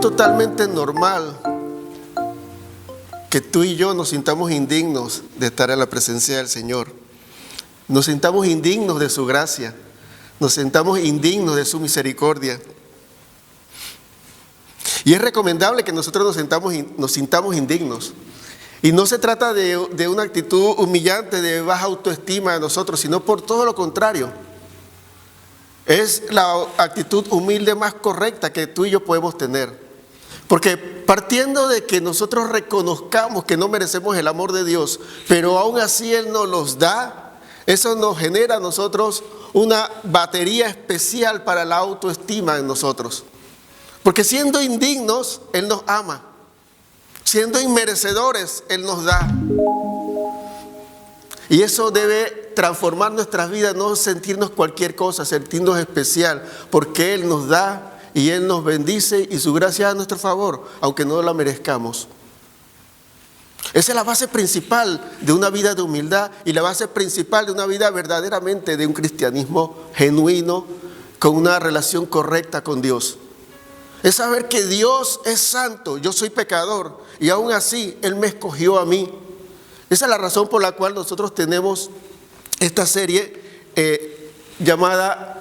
Es totalmente normal que tú y yo nos sintamos indignos de estar en la presencia del Señor. Nos sintamos indignos de su gracia. Nos sintamos indignos de su misericordia. Y es recomendable que nosotros nos sintamos indignos. Y no se trata de una actitud humillante, de baja autoestima de nosotros, sino por todo lo contrario. Es la actitud humilde más correcta que tú y yo podemos tener. Porque partiendo de que nosotros reconozcamos que no merecemos el amor de Dios, pero aún así Él nos los da, eso nos genera a nosotros una batería especial para la autoestima en nosotros. Porque siendo indignos, Él nos ama. Siendo inmerecedores, Él nos da. Y eso debe transformar nuestras vidas, no sentirnos cualquier cosa, sentirnos especial, porque Él nos da y Él nos bendice y su gracia es a nuestro favor, aunque no la merezcamos. Esa es la base principal de una vida de humildad y la base principal de una vida verdaderamente de un cristianismo genuino, con una relación correcta con Dios. Es saber que Dios es santo, yo soy pecador y aún así Él me escogió a mí. Esa es la razón por la cual nosotros tenemos esta serie llamada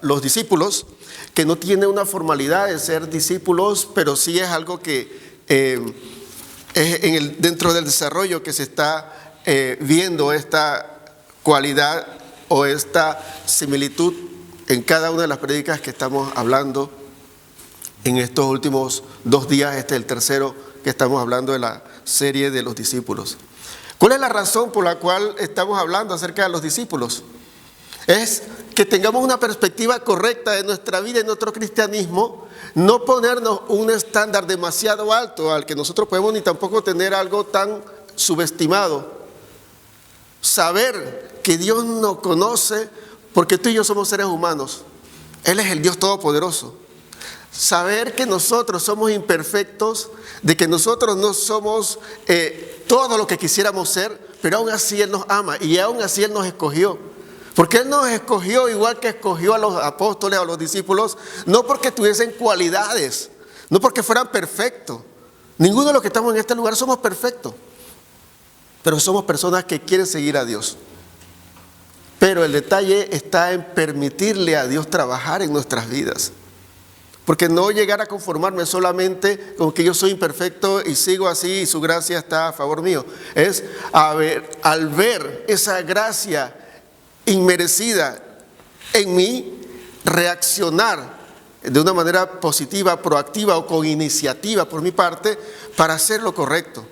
Los Discípulos, que no tiene una formalidad de ser discípulos, pero sí es algo que es dentro del desarrollo que se está viendo esta cualidad o esta similitud en cada una de las prédicas que estamos hablando en estos últimos 2 días. Este es el tercero que estamos hablando de la serie de los discípulos. ¿Cuál es la razón por la cual estamos hablando acerca de los discípulos? Es que tengamos una perspectiva correcta de nuestra vida y nuestro cristianismo, no ponernos un estándar demasiado alto al que nosotros podemos, ni tampoco tener algo tan subestimado. Saber que Dios nos conoce porque tú y yo somos seres humanos. Él es el Dios Todopoderoso. Saber que nosotros somos imperfectos, de que nosotros no somos todo lo que quisiéramos ser, pero aún así Él nos ama y aún así Él nos escogió. Porque Él nos escogió igual que escogió a los apóstoles, a los discípulos, no porque tuviesen cualidades, no porque fueran perfectos. Ninguno de los que estamos en este lugar somos perfectos, pero somos personas que quieren seguir a Dios. Pero el detalle está en permitirle a Dios trabajar en nuestras vidas. Porque no llegar a conformarme solamente con que yo soy imperfecto y sigo así y su gracia está a favor mío. Es al ver esa gracia inmerecida en mí, reaccionar de una manera positiva, proactiva o con iniciativa por mi parte para hacer lo correcto.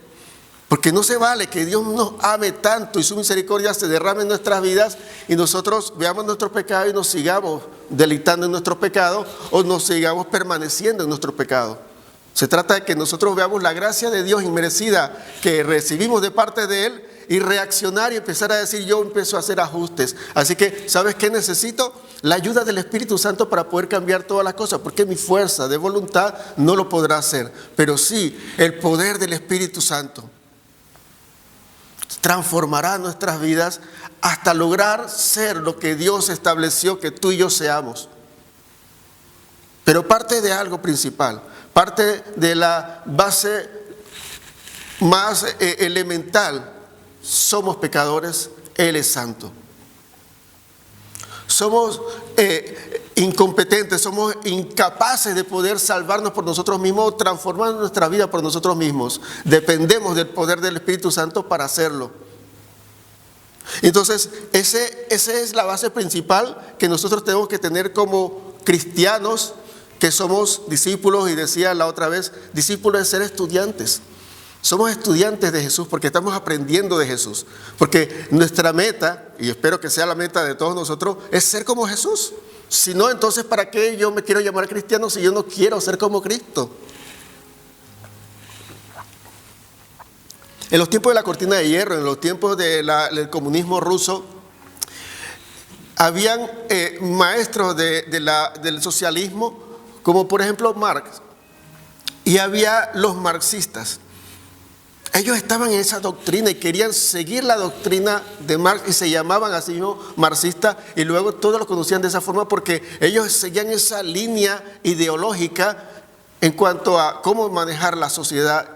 Porque no se vale que Dios nos ame tanto y su misericordia se derrame en nuestras vidas y nosotros veamos nuestro pecado y nos sigamos deleitando en nuestro pecado o nos sigamos permaneciendo en nuestro pecado. Se trata de que nosotros veamos la gracia de Dios inmerecida que recibimos de parte de Él y reaccionar y empezar a decir: yo empiezo a hacer ajustes. Así que, ¿sabes qué necesito? La ayuda del Espíritu Santo para poder cambiar todas las cosas, porque mi fuerza de voluntad no lo podrá hacer, pero sí el poder del Espíritu Santo transformará nuestras vidas hasta lograr ser lo que Dios estableció que tú y yo seamos. Pero parte de algo principal, parte de la base más elemental: somos pecadores, Él es santo. Somos incompetentes, somos incapaces de poder salvarnos por nosotros mismos, transformar nuestra vida por nosotros mismos. Dependemos del poder del Espíritu Santo para hacerlo. Entonces, esa es la base principal que nosotros tenemos que tener como cristianos, que somos discípulos, y decía la otra vez, discípulos es ser estudiantes. Somos estudiantes de Jesús porque estamos aprendiendo de Jesús. Porque nuestra meta, y espero que sea la meta de todos nosotros, es ser como Jesús. Si no, entonces ¿para qué yo me quiero llamar cristiano si yo no quiero ser como Cristo? En los tiempos de la cortina de hierro, en los tiempos del comunismo ruso, habían maestros del socialismo, como por ejemplo Marx, y había los marxistas. Ellos estaban en esa doctrina y querían seguir la doctrina de Marx y se llamaban así mismo marxistas, y luego todos lo conocían de esa forma porque ellos seguían esa línea ideológica en cuanto a cómo manejar la sociedad.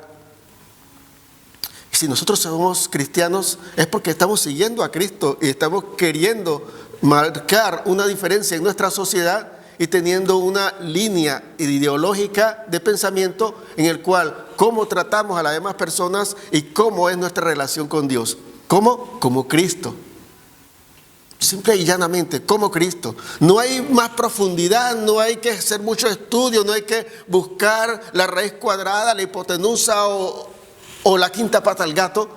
Si nosotros somos cristianos es porque estamos siguiendo a Cristo y estamos queriendo marcar una diferencia en nuestra sociedad y teniendo una línea ideológica de pensamiento en el cual cómo tratamos a las demás personas y cómo es nuestra relación con Dios. ¿Cómo? Como Cristo. Simple y llanamente, como Cristo. No hay más profundidad, no hay que hacer mucho estudio, no hay que buscar la raíz cuadrada, la hipotenusa o la quinta pata al gato.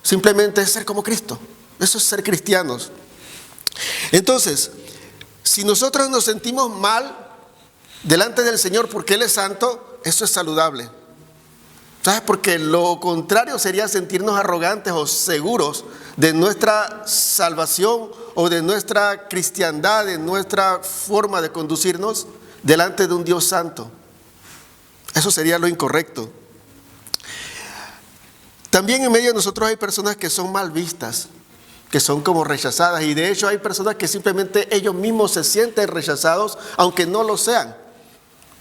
Simplemente es ser como Cristo. Eso es ser cristianos. Entonces, si nosotros nos sentimos mal delante del Señor porque Él es santo, eso es saludable. ¿Sabes? Porque lo contrario sería sentirnos arrogantes o seguros de nuestra salvación o de nuestra cristiandad, de nuestra forma de conducirnos delante de un Dios santo. Eso sería lo incorrecto. También en medio de nosotros hay personas que son mal vistas, que son como rechazadas, y de hecho hay personas que simplemente ellos mismos se sienten rechazados aunque no lo sean.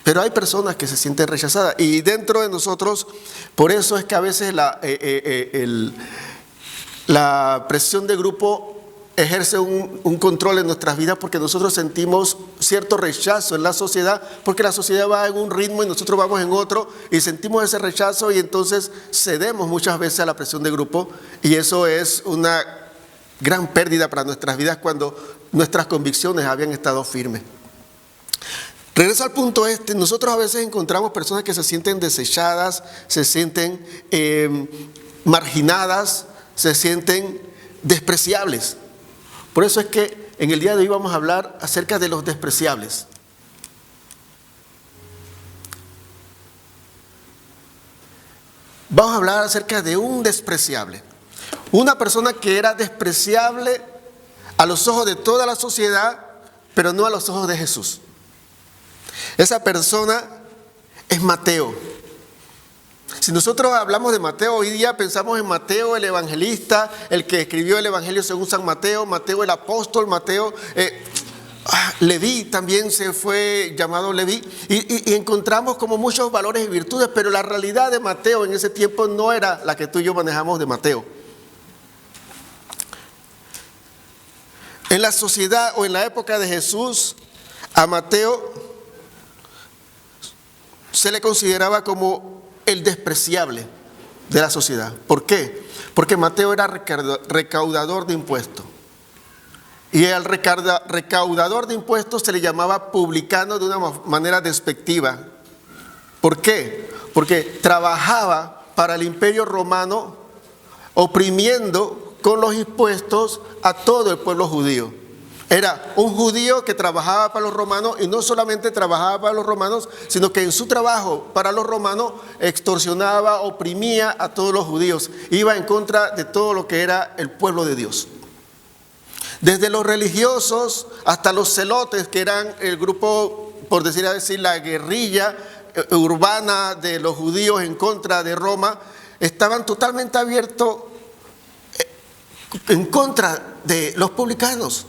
Pero hay personas que se sienten rechazadas y dentro de nosotros, por eso es que a veces la presión de grupo ejerce un control en nuestras vidas, porque nosotros sentimos cierto rechazo en la sociedad, porque la sociedad va en un ritmo y nosotros vamos en otro y sentimos ese rechazo y entonces cedemos muchas veces a la presión de grupo, y eso es una gran pérdida para nuestras vidas cuando nuestras convicciones habían estado firmes. Regreso al punto nosotros a veces encontramos personas que se sienten desechadas, se sienten marginadas, se sienten despreciables. Por eso es que en el día de hoy vamos a hablar acerca de los despreciables. Vamos a hablar acerca de un despreciable. Una persona que era despreciable a los ojos de toda la sociedad, pero no a los ojos de Jesús. Esa persona es Mateo. Si nosotros hablamos de Mateo hoy día, pensamos en Mateo el evangelista, el que escribió el Evangelio según San Mateo, Mateo el apóstol, Mateo, Leví también se fue llamado Leví, y encontramos como muchos valores y virtudes, pero la realidad de Mateo en ese tiempo no era la que tú y yo manejamos de Mateo. En la sociedad o en la época de Jesús, a Mateo se le consideraba como el despreciable de la sociedad. ¿Por qué? Porque Mateo era recaudador de impuestos. Y al recaudador de impuestos se le llamaba publicano de una manera despectiva. ¿Por qué? Porque trabajaba para el Imperio Romano, oprimiendo con los impuestos a todo el pueblo judío. Era un judío que trabajaba para los romanos, y no solamente trabajaba para los romanos, sino que en su trabajo para los romanos extorsionaba, oprimía a todos los judíos. Iba en contra de todo lo que era el pueblo de Dios. Desde los religiosos hasta los celotes, que eran el grupo, por decir así, la guerrilla urbana de los judíos en contra de Roma, estaban totalmente abiertos en contra de los publicanos.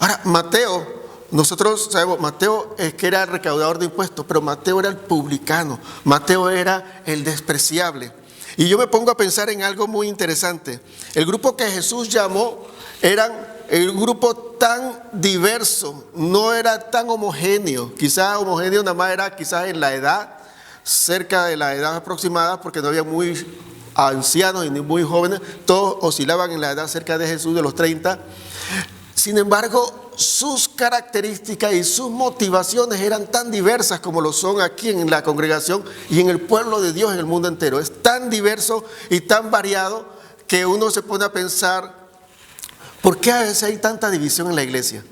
Ahora, Mateo, nosotros sabemos, Mateo es que era el recaudador de impuestos, pero Mateo era el publicano, Mateo era el despreciable. Y yo me pongo a pensar en algo muy interesante. El grupo que Jesús llamó eran el grupo tan diverso, no era tan homogéneo. Quizás homogéneo nada más era quizás en la edad, cerca de la edad aproximada, porque no había muy ancianos y ni muy jóvenes, todos oscilaban en la edad cerca de Jesús, de los 30. Sin embargo, sus características y sus motivaciones eran tan diversas como lo son aquí en la congregación y en el pueblo de Dios en el mundo entero. Es tan diverso y tan variado que uno se pone a pensar, ¿por qué a veces hay tanta división en la iglesia?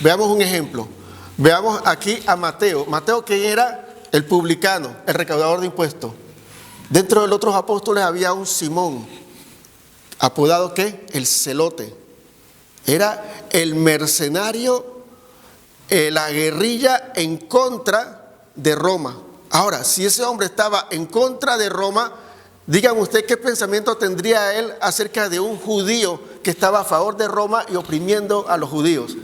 Veamos un ejemplo. Veamos aquí a Mateo. Mateo, que era el publicano, el recaudador de impuestos. Dentro de los otros apóstoles había un Simón, apodado ¿qué? El celote. Era el mercenario, la guerrilla en contra de Roma. Ahora, si ese hombre estaba en contra de Roma, dígame usted qué pensamiento tendría él acerca de un judío que estaba a favor de Roma y oprimiendo a los judíos.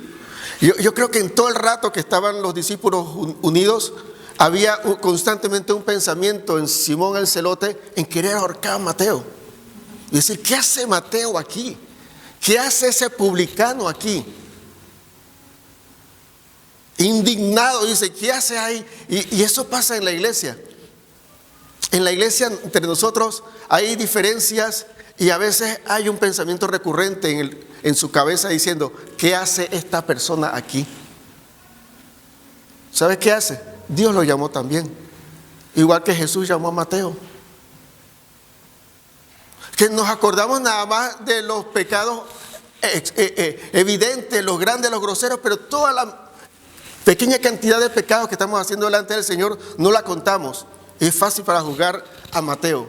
Yo creo que en todo el rato que estaban los discípulos unidos, había constantemente un pensamiento en Simón el Celote en querer ahorcar a Mateo. Y decir, ¿qué hace Mateo aquí? ¿Qué hace ese publicano aquí? Indignado, dice, ¿qué hace ahí? Y eso pasa en la iglesia. En la iglesia entre nosotros hay diferencias y a veces hay un pensamiento recurrente en su cabeza diciendo, ¿qué hace esta persona aquí? ¿Sabes qué hace? Dios lo llamó también, igual que Jesús llamó a Mateo. Que nos acordamos nada más de los pecados evidentes, los grandes, los groseros, pero toda la pequeña cantidad de pecados que estamos haciendo delante del Señor no la contamos. Es fácil para juzgar a Mateo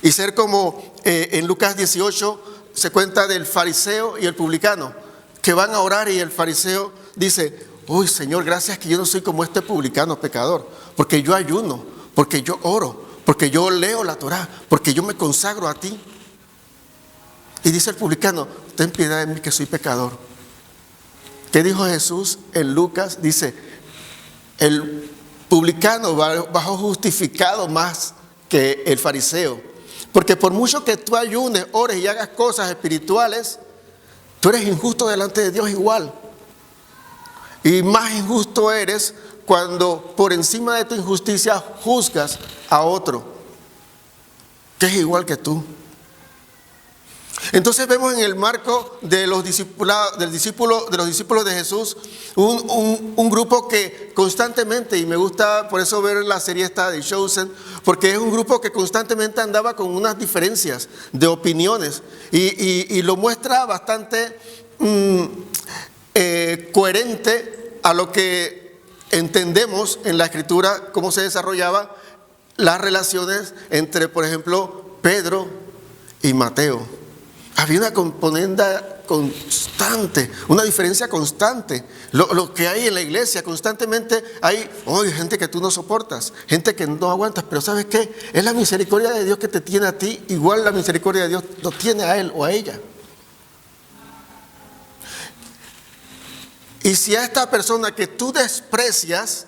y ser como en Lucas 18 se cuenta del fariseo y el publicano que van a orar, y el fariseo dice, uy Señor, gracias que yo no soy como este publicano pecador, porque yo ayuno, porque yo oro, porque yo leo la Torá, porque yo me consagro a ti. Y dice el publicano, ten piedad de mí que soy pecador. ¿Qué dijo Jesús en Lucas? Dice, el publicano bajó justificado más que el fariseo, porque por mucho que tú ayunes, ores y hagas cosas espirituales, tú eres injusto delante de Dios igual. Y más injusto eres cuando por encima de tu injusticia juzgas a otro que es igual que tú. Entonces vemos en el marco de los discípulos de Jesús un grupo que constantemente, y me gusta por eso ver la serie esta de Chosen, porque es un grupo que constantemente andaba con unas diferencias de opiniones y lo muestra bastante coherente a lo que entendemos en la Escritura, cómo se desarrollaba las relaciones entre, por ejemplo, Pedro y Mateo. Había una componenda constante, una diferencia constante. Lo que hay en la iglesia, constantemente hay gente que tú no soportas, gente que no aguantas, pero ¿sabes qué? Es la misericordia de Dios que te tiene a ti, igual la misericordia de Dios lo tiene a él o a ella. Y si a esta persona que tú desprecias,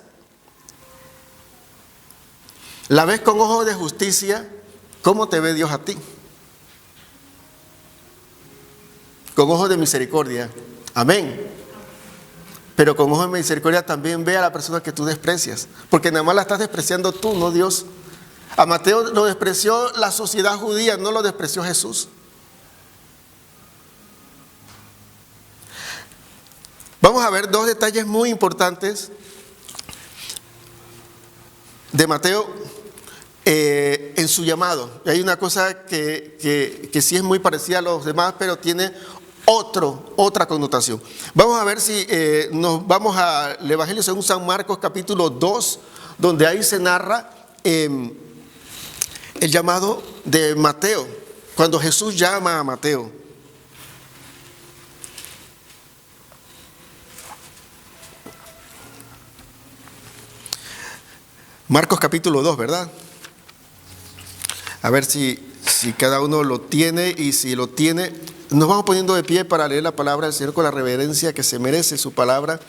la ves con ojos de justicia, ¿cómo te ve Dios a ti? Con ojos de misericordia, amén. Pero con ojos de misericordia también ve a la persona que tú desprecias, porque nada más la estás despreciando tú, no Dios. A Mateo lo despreció la sociedad judía, no lo despreció Jesús. Vamos a ver dos detalles muy importantes de Mateo en su llamado. Hay una cosa que sí es muy parecida a los demás, pero tiene otra connotación. Vamos a ver si nos vamos al Evangelio según San Marcos capítulo 2, donde ahí se narra el llamado de Mateo, cuando Jesús llama a Mateo. Marcos capítulo 2, ¿verdad? A ver si cada uno lo tiene, y si lo tiene, nos vamos poniendo de pie para leer la palabra del Señor con la reverencia que se merece su palabra.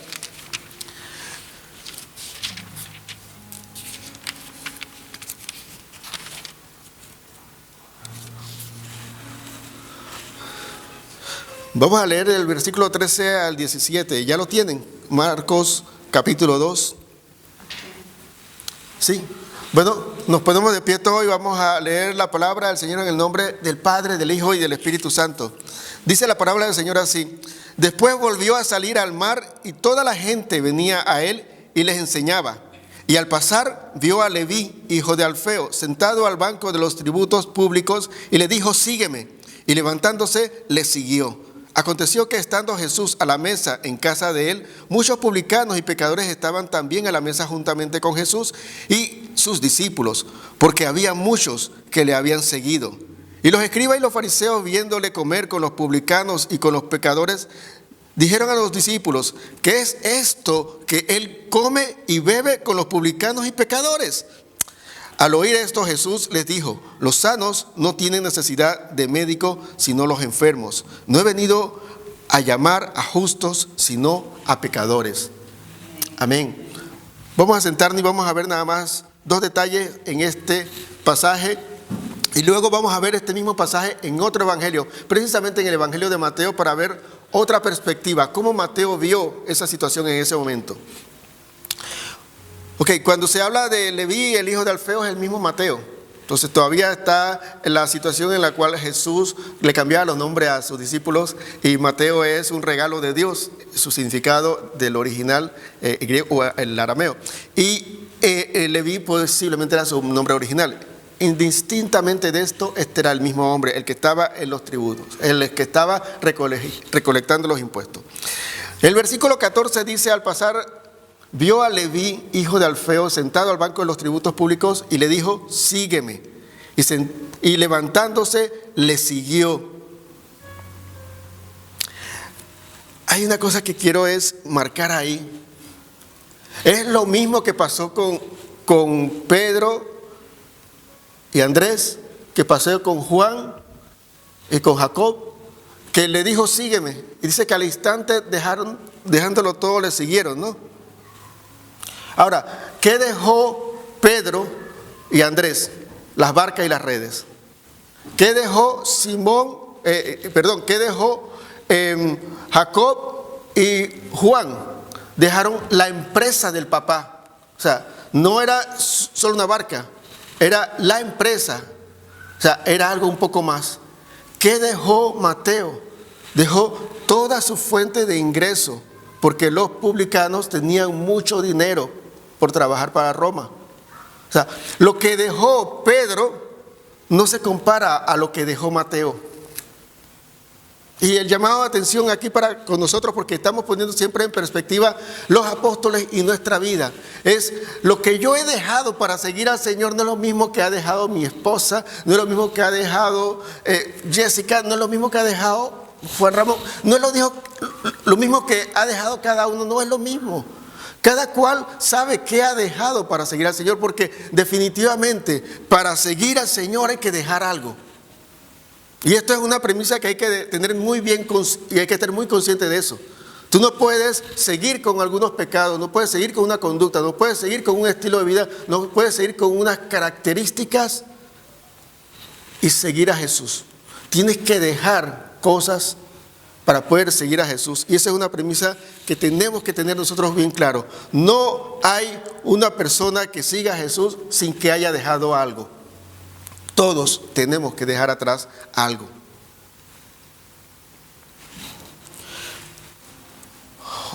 Vamos a leer el versículo 13 al 17, ¿ya lo tienen? Marcos capítulo 2. Sí, bueno, nos ponemos de pie todos y vamos a leer la palabra del Señor en el nombre del Padre, del Hijo y del Espíritu Santo. Dice la palabra del Señor así: después volvió a salir al mar y toda la gente venía a él y les enseñaba. Y al pasar vio a Leví, hijo de Alfeo, sentado al banco de los tributos públicos, y le dijo, sígueme. Y levantándose le siguió. Aconteció que estando Jesús a la mesa en casa de él, muchos publicanos y pecadores estaban también a la mesa juntamente con Jesús y sus discípulos, porque había muchos que le habían seguido. Y los escribas y los fariseos, viéndole comer con los publicanos y con los pecadores, dijeron a los discípulos, ¿qué es esto que él come y bebe con los publicanos y pecadores? Al oír esto, Jesús les dijo, los sanos no tienen necesidad de médico, sino los enfermos. No he venido a llamar a justos, sino a pecadores. Amén. Vamos a sentarnos y vamos a ver nada más 2 detalles en este pasaje. Y luego vamos a ver este mismo pasaje en otro evangelio, precisamente en el evangelio de Mateo, para ver otra perspectiva, cómo Mateo vio esa situación en ese momento. Ok, cuando se habla de Leví, el hijo de Alfeo, es el mismo Mateo. Entonces todavía está en la situación en la cual Jesús le cambiaba los nombres a sus discípulos, y Mateo es un regalo de Dios, su significado del original griego o el arameo. Y Leví posiblemente era su nombre original. Indistintamente de esto, este era el mismo hombre, el que estaba en los tributos, el que estaba recolectando los impuestos. El versículo 14 dice: al pasar, vio a Leví, hijo de Alfeo, sentado al banco de los tributos públicos, y le dijo: sígueme. Y levantándose, le siguió. Hay una cosa que quiero es marcar ahí. Es lo mismo que pasó con Pedro y Andrés, que pasó con Juan y con Jacob, que le dijo: sígueme. Y dice que al instante dejándolo todo, le siguieron, ¿no? Ahora, ¿qué dejó Pedro y Andrés? Las barcas y las redes. ¿Qué dejó ¿qué dejó Jacob y Juan? Dejaron la empresa del papá. O sea, no era solo una barca, era la empresa. O sea, era algo un poco más. ¿Qué dejó Mateo? Dejó toda su fuente de ingreso, porque los publicanos tenían mucho dinero por trabajar para Roma. O sea, lo que dejó Pedro no se compara a lo que dejó Mateo. Y el llamado de atención aquí con nosotros, porque estamos poniendo siempre en perspectiva los apóstoles y nuestra vida, es: lo que yo he dejado para seguir al Señor no es lo mismo que ha dejado mi esposa, no es lo mismo que ha dejado Jessica, no es lo mismo que ha dejado Juan Ramón, no es lo mismo que ha dejado cada uno, no es lo mismo. Cada cual sabe qué ha dejado para seguir al Señor, porque definitivamente para seguir al Señor hay que dejar algo. Y esto es una premisa que hay que tener muy bien y hay que estar muy consciente de eso. Tú no puedes seguir con algunos pecados, no puedes seguir con una conducta, no puedes seguir con un estilo de vida, no puedes seguir con unas características y seguir a Jesús. Tienes que dejar cosas para poder seguir a Jesús. Y esa es una premisa que tenemos que tener nosotros bien claro. No hay una persona que siga a Jesús sin que haya dejado algo. Todos tenemos que dejar atrás algo.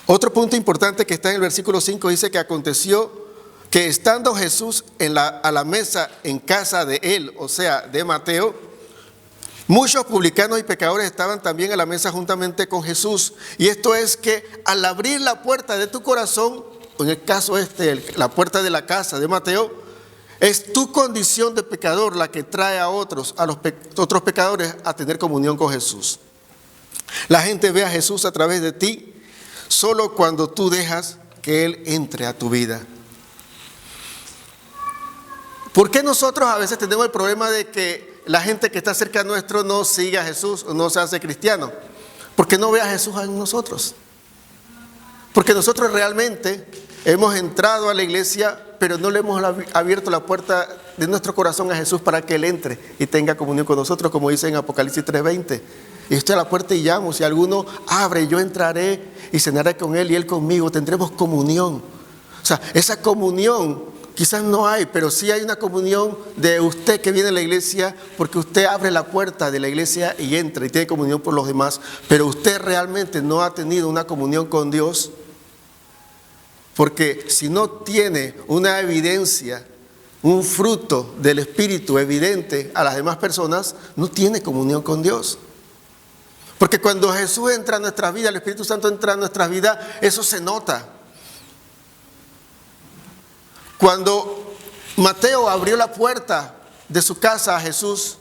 Otro punto importante que está en el versículo 5 dice que aconteció que estando Jesús a la mesa en casa de él, o sea, de Mateo, muchos publicanos y pecadores estaban también a la mesa juntamente con Jesús. Y esto es que al abrir la puerta de tu corazón, en el caso la puerta de la casa de Mateo, es tu condición de pecador la que trae a los otros pecadores a tener comunión con Jesús. La gente ve a Jesús a través de ti solo cuando tú dejas que Él entre a tu vida. ¿Por qué nosotros a veces tenemos el problema de que la gente que está cerca nuestro no sigue a Jesús o no se hace cristiano? Porque no ve a Jesús en nosotros. Porque nosotros realmente hemos entrado a la iglesia, pero no le hemos abierto la puerta de nuestro corazón a Jesús para que Él entre y tenga comunión con nosotros, como dice en Apocalipsis 3:20. Y estoy a la puerta y llamo. Si alguno abre, yo entraré y cenaré con Él y Él conmigo. Tendremos comunión. O sea, esa comunión quizás no hay, pero sí hay una comunión de usted que viene a la iglesia porque usted abre la puerta de la iglesia y entra y tiene comunión por los demás. Pero usted realmente no ha tenido una comunión con Dios. Porque si no tiene una evidencia, un fruto del Espíritu evidente a las demás personas, no tiene comunión con Dios. Porque cuando Jesús entra a nuestras vidas, el Espíritu Santo entra a nuestras vidas, eso se nota. Cuando Mateo abrió la puerta de su casa a Jesús,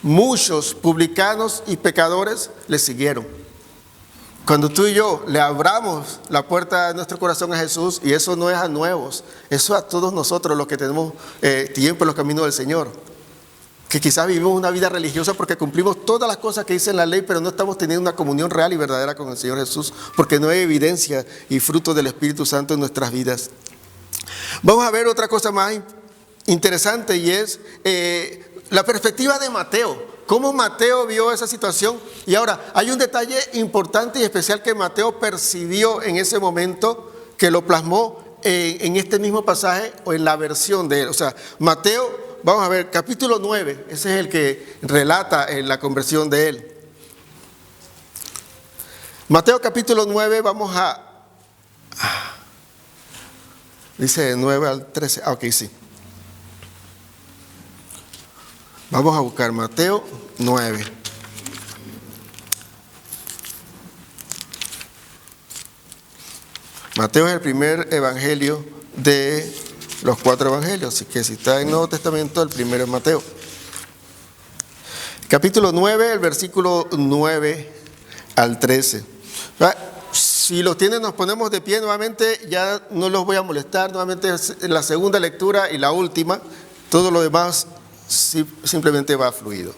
muchos publicanos y pecadores le siguieron. Cuando tú y yo le abramos la puerta de nuestro corazón a Jesús, y eso no es a nuevos, eso a todos nosotros los que tenemos tiempo en los caminos del Señor. que quizás vivimos una vida religiosa porque cumplimos todas las cosas que dice la ley, pero no estamos teniendo una comunión real y verdadera con el Señor Jesús, porque no hay evidencia y fruto del Espíritu Santo en nuestras vidas. Vamos a ver otra cosa más interesante, y es la perspectiva de Mateo. Cómo Mateo vio esa situación. Y ahora, hay un detalle importante y especial que Mateo percibió en ese momento, que lo plasmó en este mismo pasaje o en la versión de él. O sea, Mateo, vamos a ver, capítulo 9, ese es el que relata la conversión de él. Mateo capítulo 9, vamos dice de 9 al 13, ok, sí. Vamos a buscar Mateo 9. Mateo es el primer evangelio de los 4 evangelios, así que si está en el Nuevo Testamento, el primero es Mateo. Capítulo 9, el versículo 9 al 13. Si los tienen, nos ponemos de pie nuevamente, ya no los voy a molestar, nuevamente es la segunda lectura y la última, todo lo demás simplemente va fluido.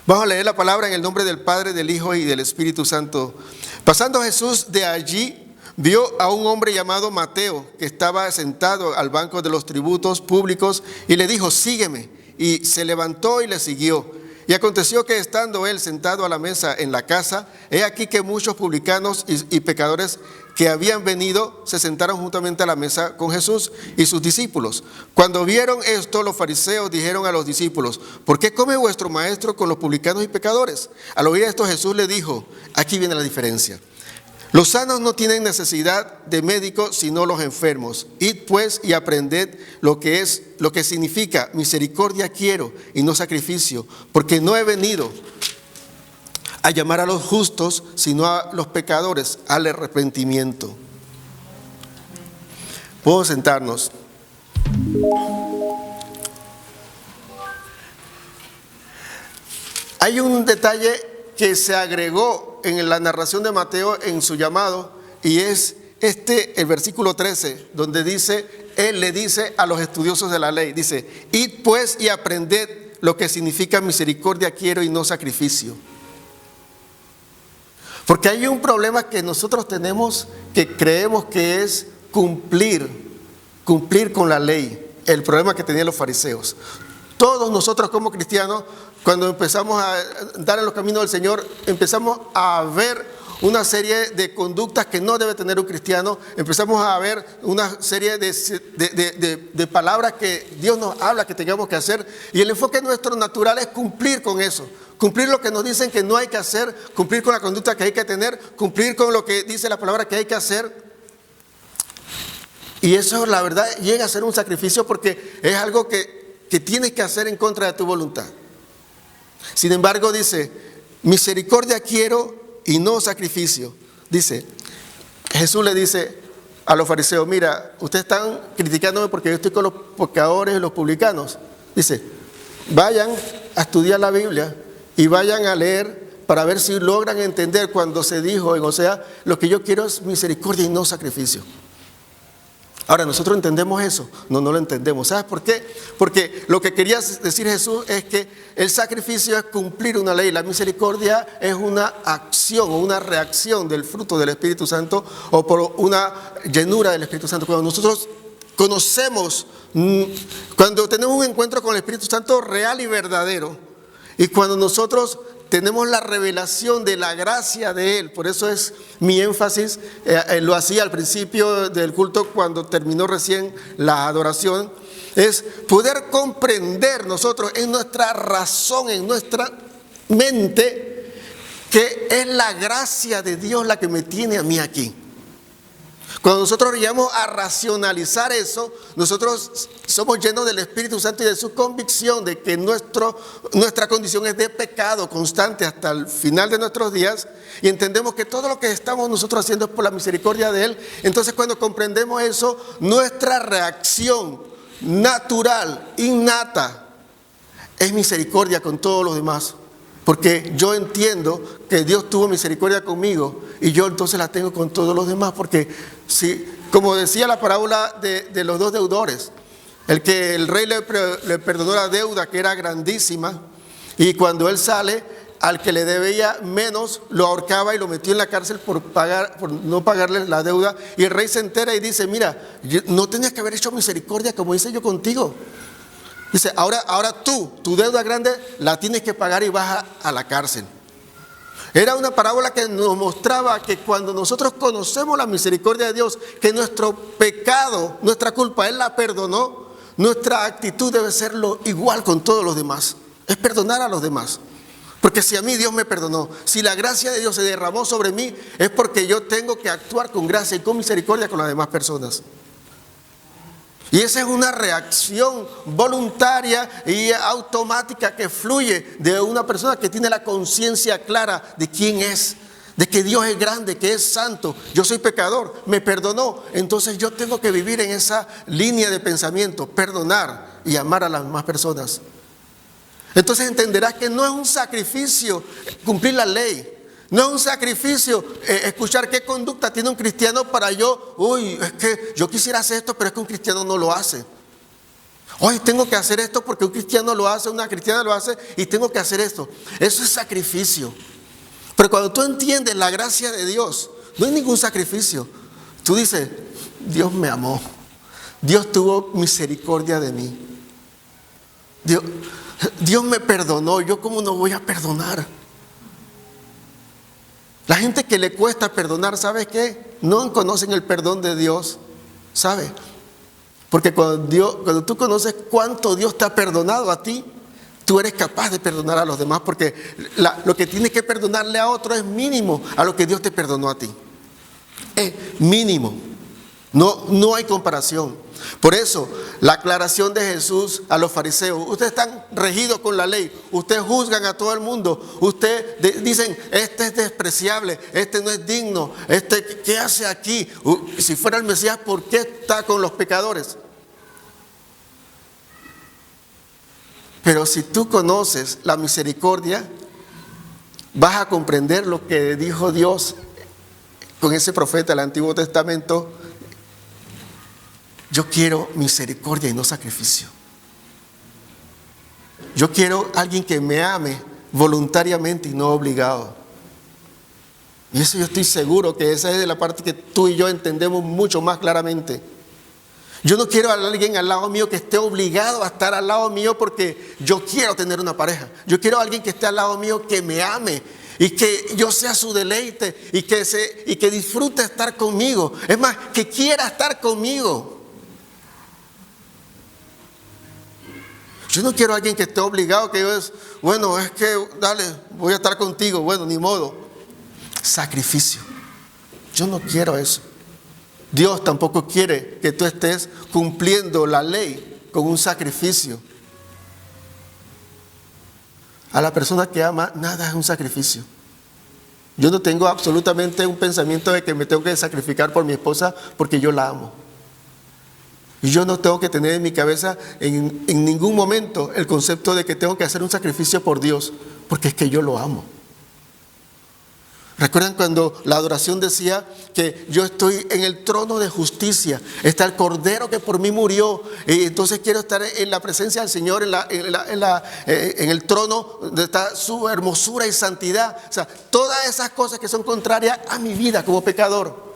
Vamos a leer la palabra en el nombre del Padre, del Hijo y del Espíritu Santo. Pasando Jesús de allí, vio a un hombre llamado Mateo, que estaba sentado al banco de los tributos públicos, y le dijo: sígueme. Y se levantó y le siguió. Y aconteció que estando él sentado a la mesa en la casa, he aquí que muchos publicanos y pecadores que habían venido se sentaron juntamente a la mesa con Jesús y sus discípulos. Cuando vieron esto, los fariseos dijeron a los discípulos: ¿por qué come vuestro maestro con los publicanos y pecadores? Al oír esto, Jesús le dijo: aquí viene la diferencia. Los sanos no tienen necesidad de médico, sino los enfermos. Id pues y aprended lo que significa misericordia quiero y no sacrificio, porque no he venido a llamar a los justos, sino a los pecadores al arrepentimiento. Podemos sentarnos. Hay un detalle que se agregó en la narración de Mateo en su llamado, y es el versículo 13, donde él le dice a los estudiosos de la ley, dice: id pues y aprended lo que significa misericordia quiero y no sacrificio. Porque hay un problema que nosotros tenemos, que creemos que es cumplir con la ley, el problema que tenían los fariseos. Todos nosotros como cristianos, cuando empezamos a andar en los caminos del Señor, empezamos a ver una serie de conductas que no debe tener un cristiano. Empezamos a ver una serie de palabras que Dios nos habla que tengamos que hacer. Y el enfoque nuestro natural es cumplir con eso. Cumplir lo que nos dicen que no hay que hacer, cumplir con la conducta que hay que tener, cumplir con lo que dice la palabra que hay que hacer. Y eso, la verdad, llega a ser un sacrificio, porque es algo que tienes que hacer en contra de tu voluntad. Sin embargo, dice: misericordia quiero y no sacrificio. Dice, Jesús le dice a los fariseos: mira, ustedes están criticándome porque yo estoy con los pecadores y los publicanos. Dice: vayan a estudiar la Biblia y vayan a leer para ver si logran entender cuando se dijo en Oseas: lo que yo quiero es misericordia y no sacrificio. Ahora, ¿nosotros entendemos eso? No lo entendemos. ¿Sabes por qué? Porque lo que quería decir Jesús es que el sacrificio es cumplir una ley. La misericordia es una acción o una reacción del fruto del Espíritu Santo, o por una llenura del Espíritu Santo. Cuando nosotros conocemos, cuando tenemos un encuentro con el Espíritu Santo real y verdadero, y cuando nosotros tenemos la revelación de la gracia de Él. Por eso es mi énfasis, lo hacía al principio del culto cuando terminó recién la adoración, es poder comprender nosotros en nuestra razón, en nuestra mente, que es la gracia de Dios la que me tiene a mí aquí. Cuando nosotros llegamos a racionalizar eso, nosotros somos llenos del Espíritu Santo y de su convicción de que nuestra condición es de pecado constante hasta el final de nuestros días, y entendemos que todo lo que estamos nosotros haciendo es por la misericordia de Él. Entonces, cuando comprendemos eso, nuestra reacción natural, innata, es misericordia con todos los demás. Porque yo entiendo que Dios tuvo misericordia conmigo, y yo entonces la tengo con todos los demás. Porque si, como decía la parábola de los dos deudores, El que el rey le perdonó la deuda, que era grandísima, y cuando él sale, al que le debía menos, lo ahorcaba y lo metió en la cárcel por no pagarle la deuda. Y el rey se entera y dice: mira, no tenías que haber hecho misericordia como hice yo contigo. Dice: ahora tu deuda grande la tienes que pagar y vas a la cárcel. Era una parábola que nos mostraba que cuando nosotros conocemos la misericordia de Dios, que nuestro pecado, nuestra culpa, Él la perdonó, nuestra actitud debe serlo igual con todos los demás. Es perdonar a los demás. Porque si a mí Dios me perdonó, si la gracia de Dios se derramó sobre mí, es porque yo tengo que actuar con gracia y con misericordia con las demás personas. Y esa es una reacción voluntaria y automática que fluye de una persona que tiene la conciencia clara de quién es, de que Dios es grande, que es santo. Yo soy pecador, me perdonó. Entonces yo tengo que vivir en esa línea de pensamiento, perdonar y amar a las demás personas. Entonces entenderás que no es un sacrificio cumplir la ley. No es un sacrificio escuchar qué conducta tiene un cristiano para es que yo quisiera hacer esto, pero es que un cristiano no lo hace. Hoy tengo que hacer esto porque un cristiano lo hace, una cristiana lo hace y tengo que hacer esto. Eso es sacrificio. Pero cuando tú entiendes la gracia de Dios, no hay ningún sacrificio. Tú dices: Dios me amó. Dios tuvo misericordia de mí. Dios me perdonó. ¿Yo cómo no voy a perdonar? La gente que le cuesta perdonar, ¿sabes qué? No conocen el perdón de Dios, ¿sabes? Porque cuando tú conoces cuánto Dios te ha perdonado a ti, tú eres capaz de perdonar a los demás, porque lo que tienes que perdonarle a otro es mínimo a lo que Dios te perdonó a ti. Es mínimo. No hay comparación. Por eso, la aclaración de Jesús a los fariseos: ustedes están regidos con la ley, ustedes juzgan a todo el mundo, ustedes dicen: este es despreciable, este no es digno, ¿qué hace aquí? Si fuera el Mesías, ¿por qué está con los pecadores? Pero si tú conoces la misericordia, vas a comprender lo que dijo Dios con ese profeta del Antiguo Testamento: yo quiero misericordia y no sacrificio. Yo quiero alguien que me ame voluntariamente y no obligado. Y eso yo estoy seguro que esa es la parte que tú y yo entendemos mucho más claramente. Yo no quiero a alguien al lado mío que esté obligado a estar al lado mío porque yo quiero tener una pareja. Yo quiero a alguien que esté al lado mío que me ame y que yo sea su deleite y que disfrute estar conmigo. Es más, que quiera estar conmigo. Yo no quiero a alguien que esté obligado, que es que dale, voy a estar contigo, bueno, ni modo. Sacrificio. Yo no quiero eso. Dios tampoco quiere que tú estés cumpliendo la ley con un sacrificio. A la persona que ama, nada es un sacrificio. Yo no tengo absolutamente un pensamiento de que me tengo que sacrificar por mi esposa porque yo la amo. Y yo no tengo que tener en mi cabeza en ningún momento el concepto de que tengo que hacer un sacrificio por Dios, porque es que yo lo amo. ¿Recuerdan cuando la adoración decía que yo estoy en el trono de justicia? Está el Cordero que por mí murió. Y entonces quiero estar en la presencia del Señor, en el trono donde está su hermosura y santidad. O sea, todas esas cosas que son contrarias a mi vida como pecador.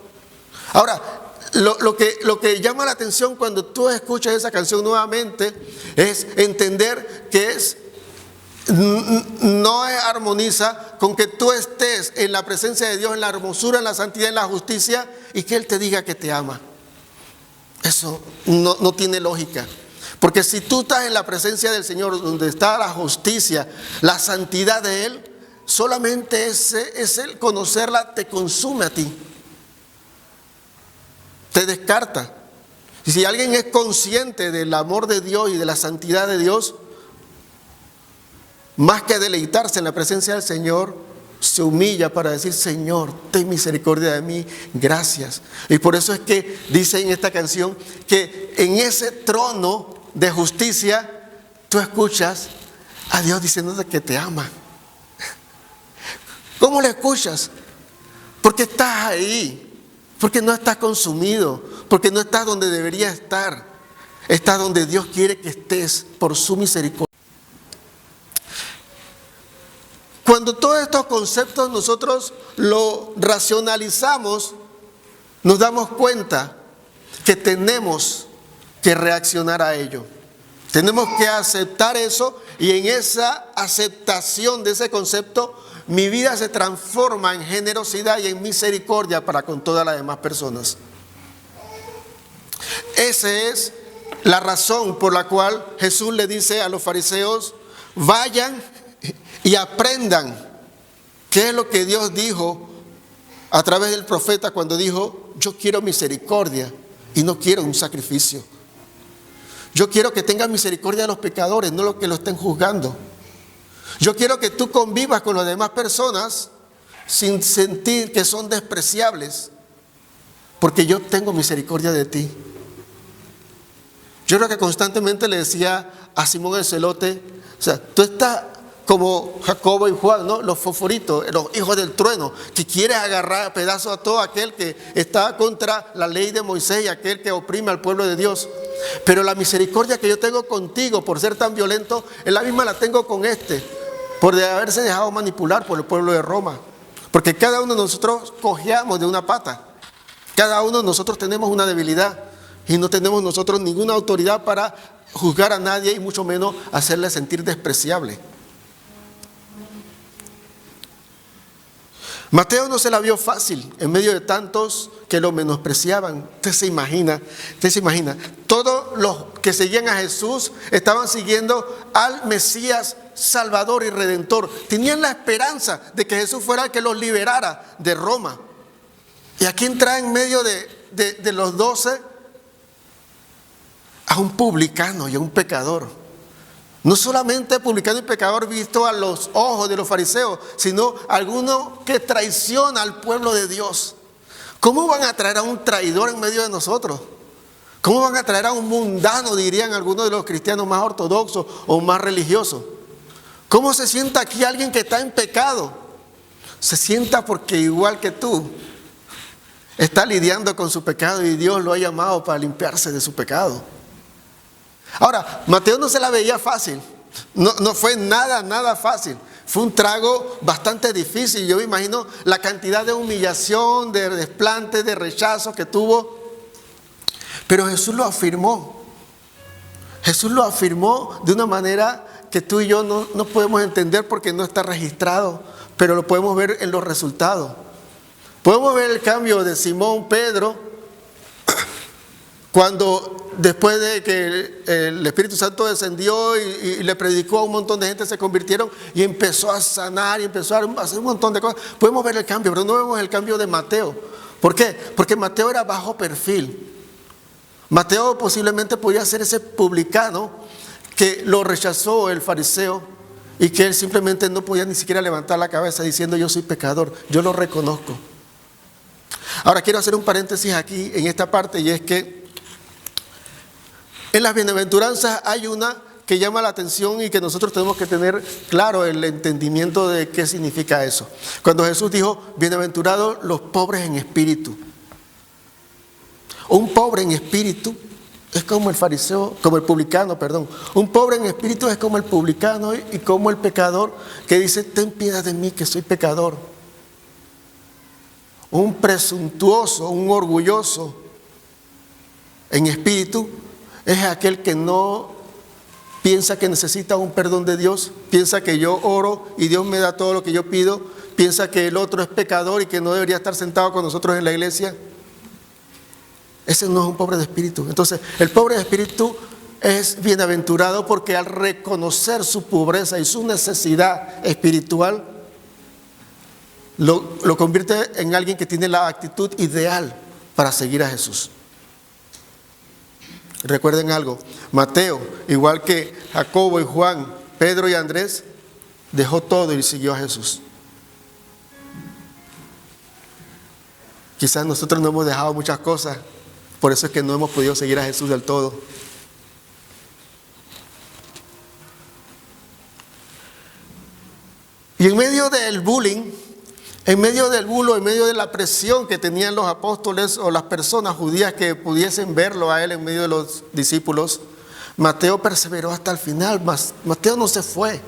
Ahora, lo que llama la atención cuando tú escuchas esa canción nuevamente es entender que no armoniza con que tú estés en la presencia de Dios, en la hermosura, en la santidad, en la justicia, y que Él te diga que te ama. Eso no tiene lógica. Porque si tú estás en la presencia del Señor, donde está la justicia, la santidad de Él, solamente el conocerla te consume a ti. Te descarta. Y si alguien es consciente del amor de Dios y de la santidad de Dios, más que deleitarse en la presencia del Señor, se humilla para decir: Señor, ten misericordia de mí, gracias. Y por eso es que dice en esta canción que en ese trono de justicia tú escuchas a Dios diciéndote que te ama. ¿Cómo le escuchas? Porque estás ahí. Porque no estás consumido, porque no estás donde deberías estar. Estás donde Dios quiere que estés por su misericordia. Cuando todos estos conceptos nosotros lo racionalizamos, nos damos cuenta que tenemos que reaccionar a ello. Tenemos que aceptar eso, y en esa aceptación de ese concepto, mi vida se transforma en generosidad y en misericordia para con todas las demás personas. Esa es la razón por la cual Jesús le dice a los fariseos: vayan y aprendan qué es lo que Dios dijo a través del profeta cuando dijo: yo quiero misericordia y no quiero un sacrificio. Yo quiero que tengan misericordia de los pecadores, no los que lo estén juzgando. Yo quiero que tú convivas con las demás personas sin sentir que son despreciables, porque yo tengo misericordia de ti. Yo creo que constantemente le decía a Simón el Celote, o sea, tú estás como Jacobo y Juan, ¿no? Los fosforitos, los hijos del trueno, que quieres agarrar a pedazos a todo aquel que está contra la ley de Moisés y aquel que oprime al pueblo de Dios. Pero la misericordia que yo tengo contigo por ser tan violento, es la misma la tengo con por haberse dejado manipular por el pueblo de Roma. Porque cada uno de nosotros cojeamos de una pata. Cada uno de nosotros tenemos una debilidad, y no tenemos nosotros ninguna autoridad para juzgar a nadie, y mucho menos hacerle sentir despreciable. Mateo no se la vio fácil en medio de tantos que lo menospreciaban. Usted se imagina, todos los que seguían a Jesús estaban siguiendo al Mesías Salvador y Redentor. Tenían la esperanza de que Jesús fuera el que los liberara de Roma. Y aquí entra en medio de los 12 a un publicano y a un pecador. No solamente publicano y pecador visto a los ojos de los fariseos, sino alguno que traiciona al pueblo de Dios. ¿Cómo van a traer a un traidor en medio de nosotros? ¿Cómo van a traer a un mundano, dirían algunos de los cristianos más ortodoxos o más religiosos? ¿Cómo se sienta aquí alguien que está en pecado? Se sienta porque igual que tú está lidiando con su pecado, y Dios lo ha llamado para limpiarse de su pecado. Ahora, Mateo no se la veía fácil. No fue nada fácil. Fue un trago bastante difícil. Yo me imagino la cantidad de humillación, de desplante, de rechazo que tuvo. Pero Jesús lo afirmó. Jesús lo afirmó de una manera que tú y yo no podemos entender, porque no está registrado, pero lo podemos ver en los resultados. Podemos ver el cambio de Simón Pedro cuando, después de que el Espíritu Santo descendió y le predicó a un montón de gente, se convirtieron y empezó a sanar y empezó a hacer un montón de cosas. Podemos ver el cambio, pero no vemos el cambio de Mateo. ¿Por qué? Porque Mateo era bajo perfil. Mateo posiblemente podía ser ese publicano que lo rechazó el fariseo, y que él simplemente no podía ni siquiera levantar la cabeza diciendo: yo soy pecador, yo lo reconozco. Ahora quiero hacer un paréntesis aquí en esta parte, y es que en las bienaventuranzas hay una que llama la atención y que nosotros tenemos que tener claro el entendimiento de qué significa eso. Cuando Jesús dijo: bienaventurados los pobres en espíritu. Un pobre en espíritu es como el fariseo, como el publicano, perdón. Un pobre en espíritu es como el publicano y como el pecador que dice: ten piedad de mí, que soy pecador. Un presuntuoso, un orgulloso en espíritu es aquel que no piensa que necesita un perdón de Dios, piensa que yo oro y Dios me da todo lo que yo pido, piensa que el otro es pecador y que no debería estar sentado con nosotros en la iglesia. Ese no es un pobre de espíritu. Entonces, el pobre de espíritu es bienaventurado porque al reconocer su pobreza y su necesidad espiritual, lo convierte en alguien que tiene la actitud ideal para seguir a Jesús. Recuerden algo: Mateo, igual que Jacobo y Juan, Pedro y Andrés, dejó todo y siguió a Jesús. Quizás nosotros no hemos dejado muchas cosas, por eso es que no hemos podido seguir a Jesús del todo. Y en medio del bullying, En medio del bulo, en medio de la presión que tenían los apóstoles o las personas judías que pudiesen verlo a él en medio de los discípulos, Mateo perseveró hasta el final. Mateo no se fue.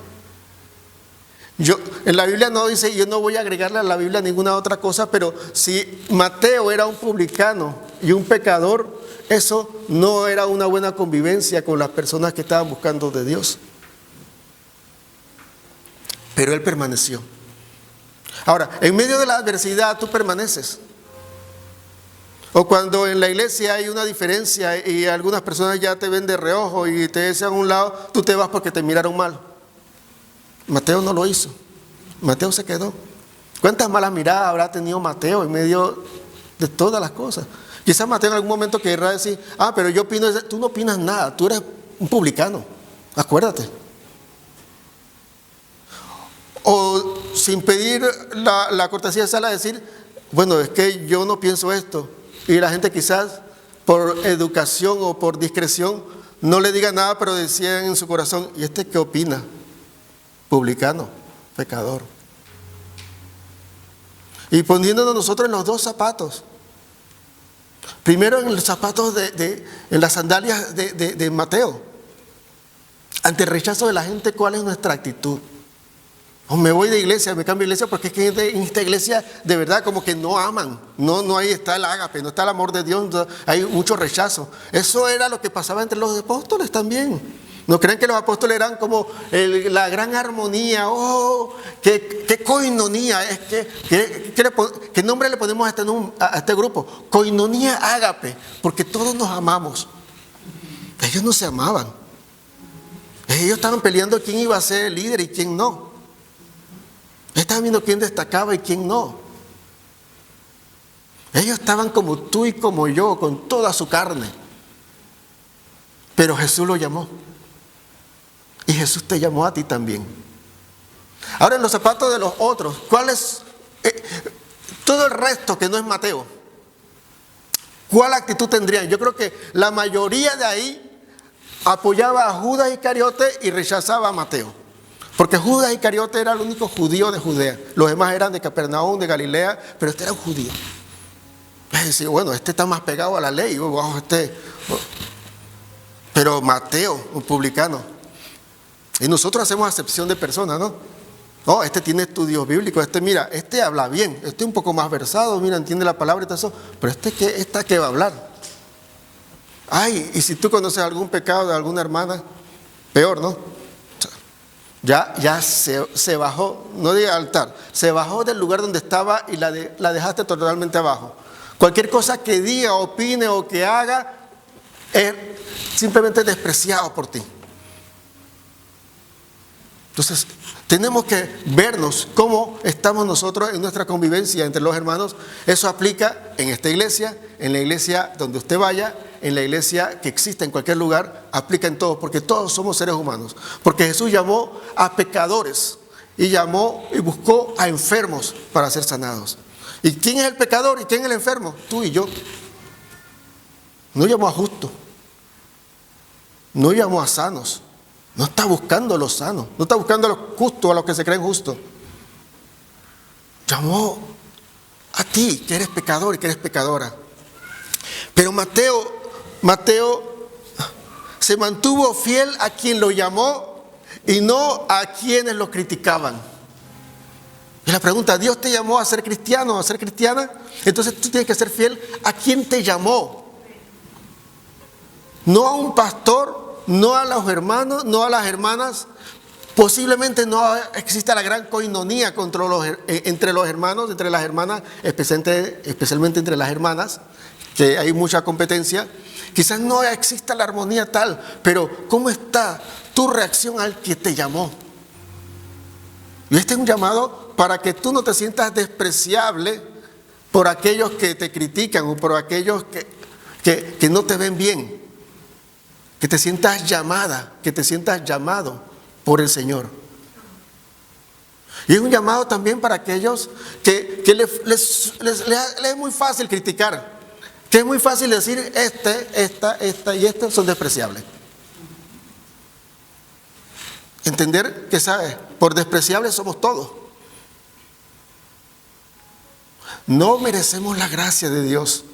En la Biblia no dice, yo no voy a agregarle a la Biblia ninguna otra cosa, pero si Mateo era un publicano y un pecador, eso no era una buena convivencia con las personas que estaban buscando de Dios. Pero él permaneció. Ahora, en medio de la adversidad tú permaneces. O cuando en la iglesia hay una diferencia y algunas personas ya te ven de reojo y te echan a un lado, tú te vas porque te miraron mal. Mateo no lo hizo. Mateo se quedó. ¿Cuántas malas miradas habrá tenido Mateo en medio de todas las cosas? Quizás Mateo en algún momento querrá decir, pero yo opino. Tú no opinas nada, tú eres un publicano, acuérdate. O sin pedir la cortesía sale a decir, bueno, es que yo no pienso esto. Y la gente quizás por educación o por discreción no le diga nada, pero decían en su corazón, ¿y este qué opina? Publicano, pecador. Y poniéndonos nosotros en los dos zapatos. Primero en los zapatos en las sandalias de Mateo. Ante el rechazo de la gente, ¿cuál es nuestra actitud? O me voy de iglesia, me cambio de iglesia, porque es que en esta iglesia de verdad como que no aman. No ahí está el ágape, no está el amor de Dios, hay mucho rechazo. Eso era lo que pasaba entre los apóstoles también. ¿No creen que los apóstoles eran como la gran armonía? ¡Oh! ¡Qué coinonía! ¿Qué nombre le ponemos a este grupo? Coinonía ágape, porque todos nos amamos. Ellos no se amaban. Ellos estaban peleando quién iba a ser el líder y quién no. Estaban viendo quién destacaba y quién no. Ellos estaban como tú y como yo, con toda su carne. Pero Jesús lo llamó. Y Jesús te llamó a ti también. Ahora en los zapatos de los otros, ¿cuál es todo el resto que no es Mateo? ¿Cuál actitud tendrían? Yo creo que la mayoría de ahí apoyaba a Judas Iscariote y rechazaba a Mateo. Porque Judas Iscariote era el único judío de Judea. Los demás eran de Capernaum, de Galilea, pero este era un judío. Es decir, bueno, este está más pegado a la ley. Pero Mateo, un publicano. Y nosotros hacemos acepción de personas, ¿no? Oh, este tiene estudios bíblicos, mira, este habla bien, este un poco más versado, mira, entiende la palabra y todo eso. Pero ¿qué va a hablar? Ay, y si tú conoces algún pecado de alguna hermana, peor, ¿no? Ya se bajó, no diga altar, se bajó del lugar donde estaba y la dejaste totalmente abajo. Cualquier cosa que diga, opine o que haga es simplemente despreciado por ti. Entonces, tenemos que vernos cómo estamos nosotros en nuestra convivencia entre los hermanos. Eso aplica en esta iglesia, en la iglesia donde usted vaya, en la iglesia que exista en cualquier lugar, aplica en todos, porque todos somos seres humanos. Porque Jesús llamó a pecadores y buscó a enfermos para ser sanados. ¿Y quién es el pecador y quién es el enfermo? Tú y yo. No llamó a justos, no llamó a sanos. No está buscando a los sanos, no está buscando a los justos, a los que se creen justos. Llamó a ti, que eres pecador y que eres pecadora. Pero Mateo se mantuvo fiel a quien lo llamó y no a quienes lo criticaban. Y la pregunta, ¿Dios te llamó a ser cristiano o a ser cristiana? Entonces tú tienes que ser fiel a quien te llamó. No a un pastor, no a los hermanos, no a las hermanas. Posiblemente no exista la gran coinonía entre los hermanos, entre las hermanas, especialmente entre las hermanas, que hay mucha competencia. Quizás no exista la armonía tal, pero ¿cómo está tu reacción al que te llamó? Y este es un llamado para que tú no te sientas despreciable por aquellos que te critican o por aquellos que no te ven bien. Que te sientas llamada, que te sientas llamado por el Señor. Y es un llamado también para aquellos que les es muy fácil criticar, que es muy fácil decir esta y esta son despreciables. Entender que, ¿sabes? Por despreciables somos todos. No merecemos la gracia de Dios.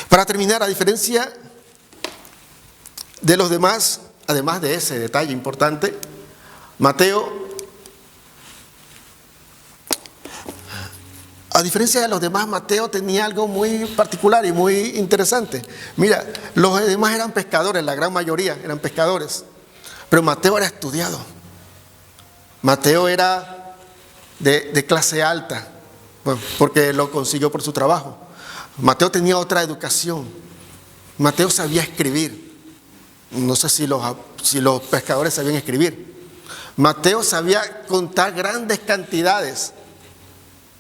Para terminar, a diferencia de los demás, además de ese detalle importante, a diferencia de los demás, Mateo tenía algo muy particular y muy interesante. Mira, los demás eran pescadores, la gran mayoría eran pescadores, pero Mateo era estudiado. Mateo era de clase alta, bueno, porque lo consiguió por su trabajo. Mateo tenía otra educación. Mateo sabía escribir. No sé si los pescadores sabían escribir. Mateo sabía contar grandes cantidades.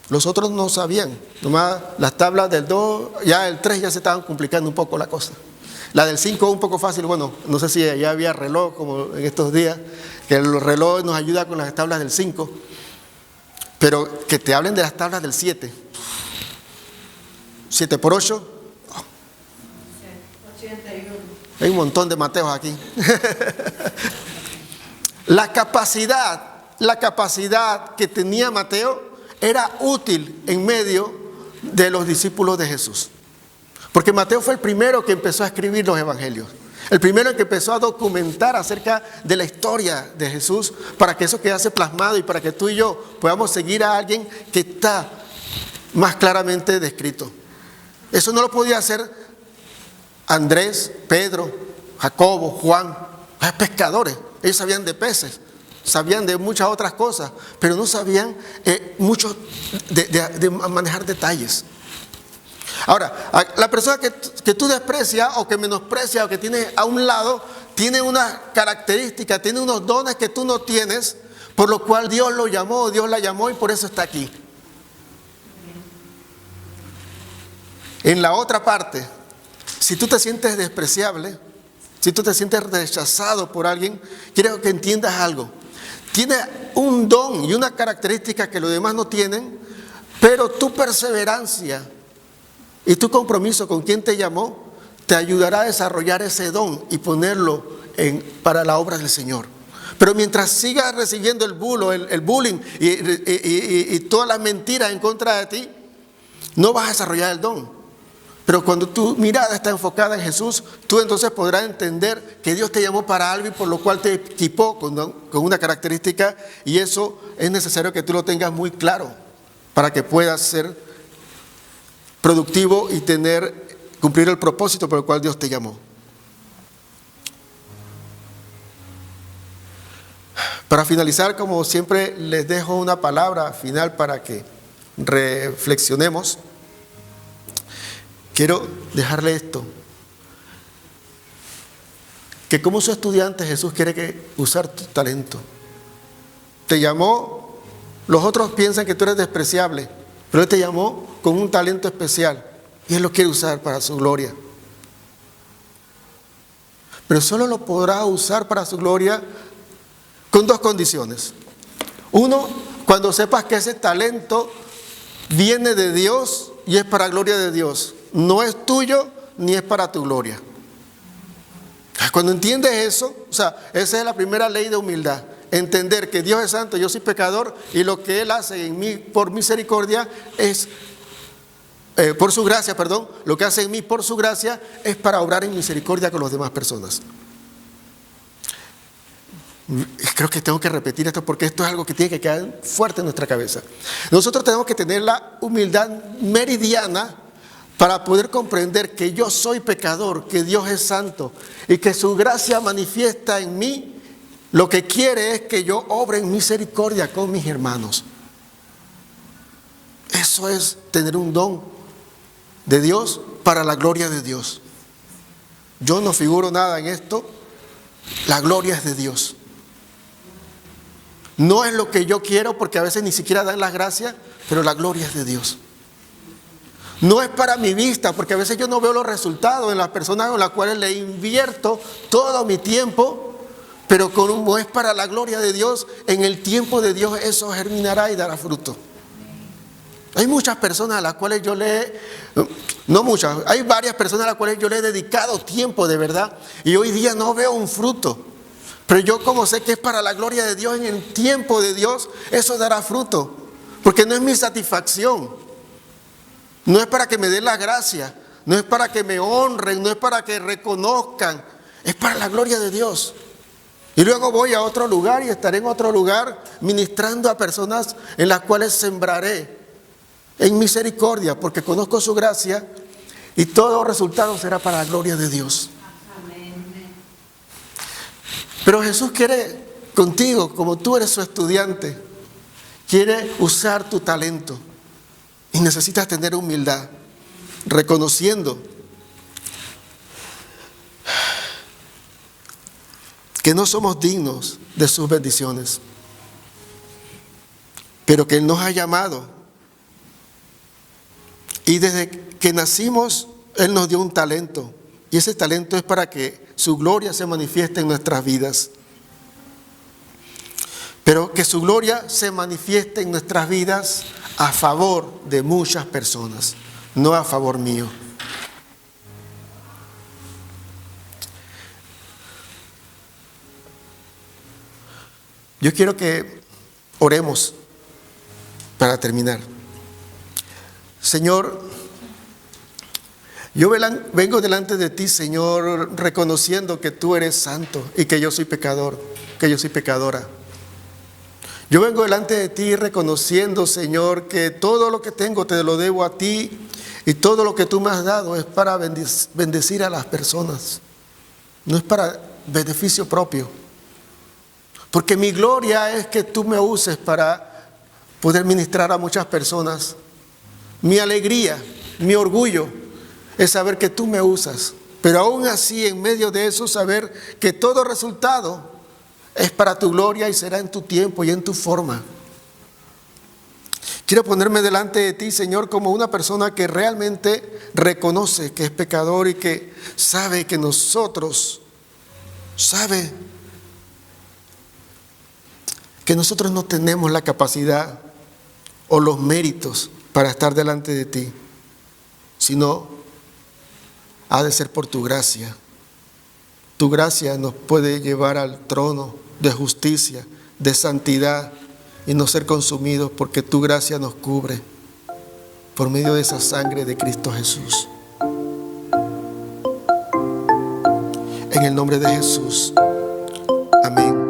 Los otros no sabían. Nomás las tablas del 2, ya el 3 ya se estaban complicando un poco la cosa. La del 5 un poco fácil. Bueno, no sé si ya había reloj como en estos días, que el reloj nos ayuda con las tablas del 5. Pero que te hablen de las tablas del 7. 7 por 8. 81. Hay un montón de Mateos aquí. La capacidad que tenía Mateo era útil en medio de los discípulos de Jesús. Porque Mateo fue el primero que empezó a escribir los evangelios. El primero que empezó a documentar acerca de la historia de Jesús para que eso quedase plasmado y para que tú y yo podamos seguir a alguien que está más claramente descrito. Eso no lo podía hacer Andrés, Pedro, Jacobo, Juan, pescadores. Ellos sabían de peces, sabían de muchas otras cosas, pero no sabían mucho de manejar detalles. Ahora, la persona que tú desprecias o que menosprecia o que tienes a un lado, tiene una característica, tiene unos dones que tú no tienes, por lo cual Dios lo llamó, Dios la llamó y por eso está aquí. En la otra parte, si tú te sientes despreciable, si tú te sientes rechazado por alguien, quiero que entiendas algo. Tiene un don y una característica que los demás no tienen, pero tu perseverancia y tu compromiso con quien te llamó te ayudará a desarrollar ese don y ponerlo para la obra del Señor. Pero mientras sigas recibiendo el bullying y todas las mentiras en contra de ti, no vas a desarrollar el don. Pero cuando tu mirada está enfocada en Jesús, tú entonces podrás entender que Dios te llamó para algo y por lo cual te equipó con una característica, y eso es necesario que tú lo tengas muy claro para que puedas ser productivo y cumplir el propósito por el cual Dios te llamó. Para finalizar, como siempre, les dejo una palabra final para que reflexionemos. Quiero dejarle esto, que como su estudiante Jesús quiere usar tu talento. Te llamó, los otros piensan que tú eres despreciable, pero Él te llamó con un talento especial y Él lo quiere usar para su gloria. Pero solo lo podrá usar para su gloria con dos condiciones. Uno, cuando sepas que ese talento viene de Dios y es para gloria de Dios. No es tuyo ni es para tu gloria. Cuando entiendes eso, o sea, esa es la primera ley de humildad. Entender que Dios es santo, yo soy pecador y lo que Él hace en mí por misericordia es, por su gracia, perdón, lo que hace en mí por su gracia es para obrar en misericordia con las demás personas. Creo que tengo que repetir esto porque esto es algo que tiene que quedar fuerte en nuestra cabeza. Nosotros tenemos que tener la humildad meridiana para poder comprender que yo soy pecador, que Dios es santo y que su gracia manifiesta en mí. Lo que quiere es que yo obre en misericordia con mis hermanos. Eso es tener un don de Dios para la gloria de Dios. Yo no figuro nada en esto, la gloria es de Dios. No es lo que yo quiero porque a veces ni siquiera dan las gracias, pero la gloria es de Dios. No es para mi vista, porque a veces yo no veo los resultados en las personas con las cuales le invierto todo mi tiempo, pero como es para la gloria de Dios, en el tiempo de Dios eso germinará y dará fruto. Hay muchas personas a las cuales hay varias personas a las cuales yo le he dedicado tiempo de verdad, y hoy día no veo un fruto. Pero yo como sé que es para la gloria de Dios, en el tiempo de Dios, eso dará fruto. Porque no es mi satisfacción, no es para que me den la gracia, no es para que me honren, no es para que reconozcan, es para la gloria de Dios. Y luego voy a otro lugar y estaré en otro lugar ministrando a personas en las cuales sembraré en misericordia, porque conozco su gracia y todo resultado será para la gloria de Dios. Pero Jesús quiere contigo, como tú eres su estudiante, quiere usar tu talento y necesitas tener humildad, reconociendo que no somos dignos de sus bendiciones, pero que Él nos ha llamado. Y desde que nacimos, Él nos dio un talento. Y ese talento es para que su gloria se manifieste en nuestras vidas. Pero que su gloria se manifieste en nuestras vidas a favor de muchas personas, no a favor mío. Yo quiero que oremos para terminar. Señor, yo vengo delante de ti, Señor, reconociendo que tú eres santo y que yo soy pecador, que yo soy pecadora. Yo vengo delante de ti reconociendo, Señor, que todo lo que tengo te lo debo a ti y todo lo que tú me has dado es para bendecir a las personas, no es para beneficio propio. Porque mi gloria es que tú me uses para poder ministrar a muchas personas. Mi alegría, mi orgullo es saber que tú me usas. Pero aún así, en medio de eso, saber que todo resultado es para tu gloria y será en tu tiempo y en tu forma. Quiero ponerme delante de ti, Señor, como una persona que realmente reconoce que es pecador y que sabe que nosotros no tenemos la capacidad o los méritos para estar delante de ti, sino ha de ser por tu gracia. Tu gracia nos puede llevar al trono de justicia, de santidad y no ser consumidos, porque tu gracia nos cubre por medio de esa sangre de Cristo Jesús. En el nombre de Jesús. Amén.